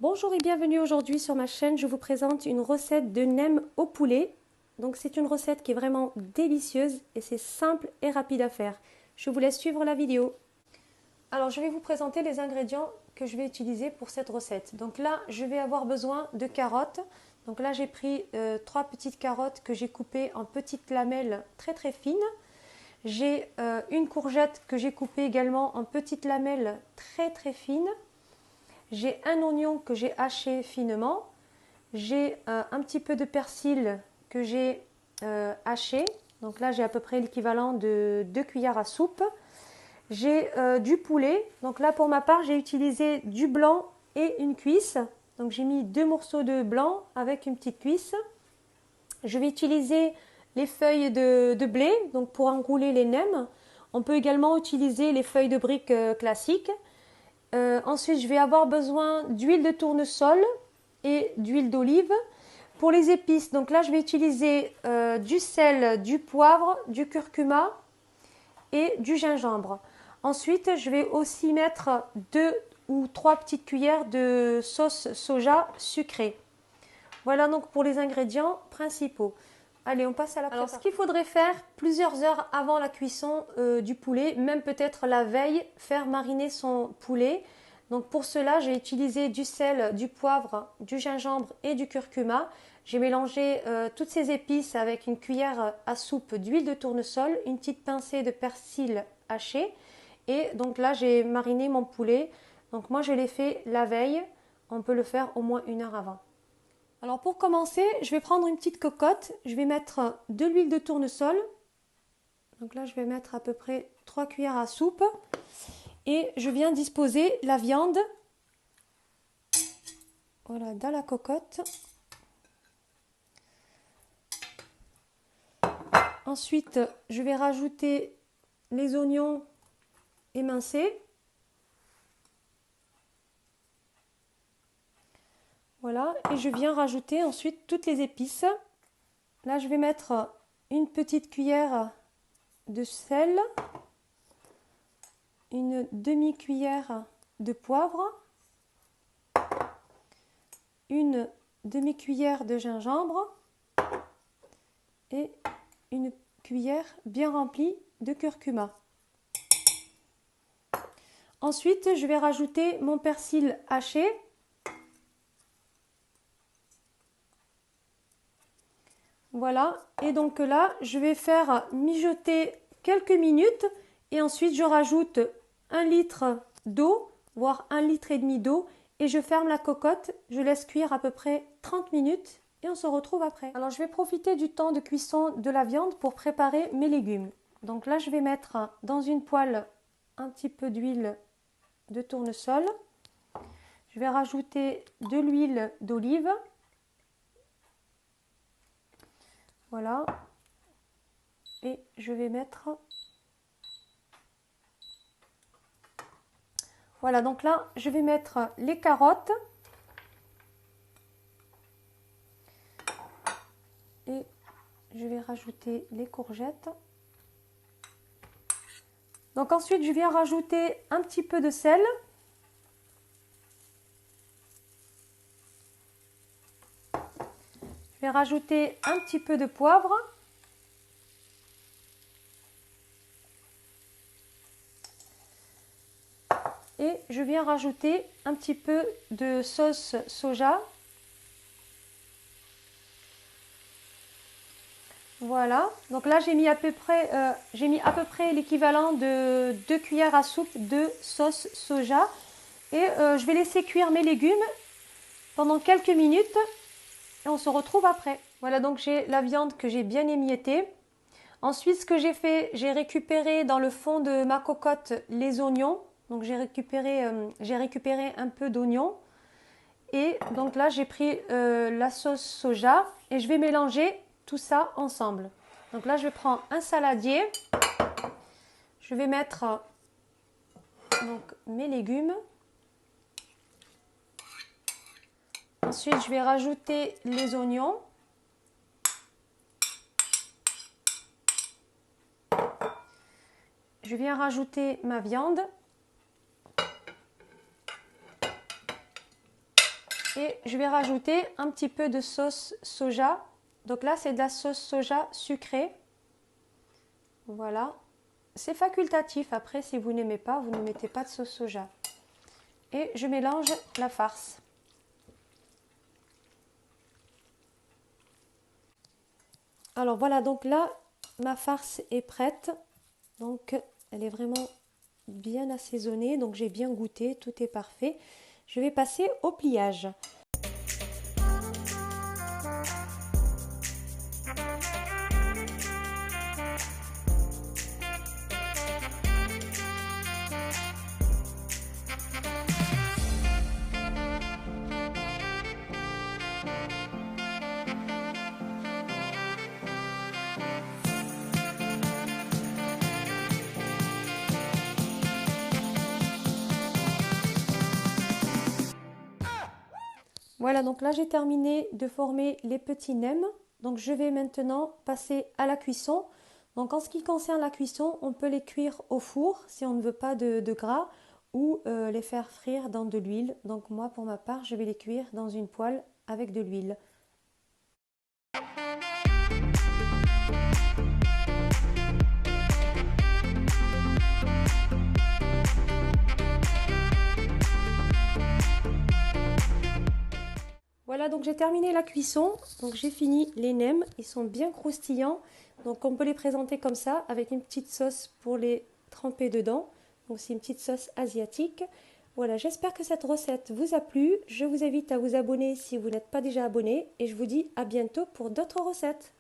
Bonjour et bienvenue aujourd'hui sur ma chaîne. Je vous présente une recette de nem au poulet. Donc c'est une recette qui est vraiment délicieuse et c'est simple et rapide à faire. Je vous laisse suivre la vidéo. Alors je vais vous présenter les ingrédients que je vais utiliser pour cette recette. Donc là je vais avoir besoin de carottes. Donc là j'ai pris 3 petites carottes que j'ai coupées en petites lamelles très fines. J'ai une courgette que j'ai coupée également en petites lamelles très fines. J'ai un oignon que j'ai haché finement. J'ai un petit peu de persil que j'ai haché. Donc là, j'ai à peu près l'équivalent de 2 cuillères à soupe. J'ai du poulet. Donc là, pour ma part, j'ai utilisé du blanc et une cuisse. Donc j'ai mis 2 morceaux de blanc avec une petite cuisse. Je vais utiliser les feuilles de blé donc pour enrouler les nems. On peut également utiliser les feuilles de briques classiques. Ensuite, je vais avoir besoin d'huile de tournesol et d'huile d'olive. Pour les épices, donc là, je vais utiliser du sel, du poivre, du curcuma et du gingembre. Ensuite, je vais aussi mettre 2 ou 3 petites cuillères de sauce soja sucrée. Voilà donc pour les ingrédients principaux. Allez, on passe à la préparation. Alors, ce qu'il faudrait faire plusieurs heures avant la cuisson du poulet, même peut-être la veille, faire mariner son poulet. Donc pour cela, j'ai utilisé du sel, du poivre, du gingembre et du curcuma. J'ai mélangé toutes ces épices avec une cuillère à soupe d'huile de tournesol, une petite pincée de persil haché. Et donc là, j'ai mariné mon poulet. Donc moi, je l'ai fait la veille. On peut le faire au moins 1 heure avant. Alors pour commencer, je vais prendre une petite cocotte, je vais mettre de l'huile de tournesol. Donc là, je vais mettre à peu près 3 cuillères à soupe. Et je viens disposer la viande, voilà, dans la cocotte. Ensuite, je vais rajouter les oignons émincés. Voilà, et je viens rajouter ensuite toutes les épices. Là, je vais mettre une petite cuillère de sel, une demi-cuillère de poivre, une demi-cuillère de gingembre et une cuillère bien remplie de curcuma. Ensuite, je vais rajouter mon persil haché. Voilà, et donc là, je vais faire mijoter quelques minutes et ensuite je rajoute 1 litre d'eau, voire 1,5 litre d'eau et je ferme la cocotte, je laisse cuire à peu près 30 minutes et on se retrouve après. Alors je vais profiter du temps de cuisson de la viande pour préparer mes légumes. Donc là, je vais mettre dans une poêle un petit peu d'huile de tournesol. Je vais rajouter de l'huile d'olive. Voilà. Et je vais mettre... Voilà, donc là, je vais mettre les carottes. Et je vais rajouter les courgettes. Donc ensuite, je viens rajouter un petit peu de sel. Je vais rajouter un petit peu de poivre. Et je viens rajouter un petit peu de sauce soja. Voilà, donc là j'ai mis à peu près l'équivalent de 2 cuillères à soupe de sauce soja. Et je vais laisser cuire mes légumes pendant quelques minutes et on se retrouve après. Voilà, donc j'ai la viande que j'ai bien émiettée. Ensuite, ce que j'ai fait, j'ai récupéré dans le fond de ma cocotte les oignons. Donc j'ai récupéré un peu d'oignon. Et donc là, j'ai pris la sauce soja et je vais mélanger tout ça ensemble. Donc là, je prends un saladier. Je vais mettre donc mes légumes. Ensuite, je vais rajouter les oignons. Je viens rajouter ma viande. Et je vais rajouter un petit peu de sauce soja. Donc là, c'est de la sauce soja sucrée. Voilà. C'est facultatif. Après, si vous n'aimez pas, vous ne mettez pas de sauce soja. Et je mélange la farce. Alors voilà, donc là, ma farce est prête. Donc, elle est vraiment bien assaisonnée. Donc, j'ai bien goûté. Tout est parfait. Je vais passer au pliage. Voilà, donc là j'ai terminé de former les petits nems. Donc je vais maintenant passer à la cuisson. Donc en ce qui concerne la cuisson, on peut les cuire au four si on ne veut pas de gras ou les faire frire dans de l'huile. Donc moi pour ma part, je vais les cuire dans une poêle avec de l'huile. Voilà, donc j'ai terminé la cuisson, donc j'ai fini les nems, ils sont bien croustillants, donc on peut les présenter comme ça, avec une petite sauce pour les tremper dedans, donc c'est une petite sauce asiatique. Voilà, j'espère que cette recette vous a plu, je vous invite à vous abonner si vous n'êtes pas déjà abonné, et je vous dis à bientôt pour d'autres recettes.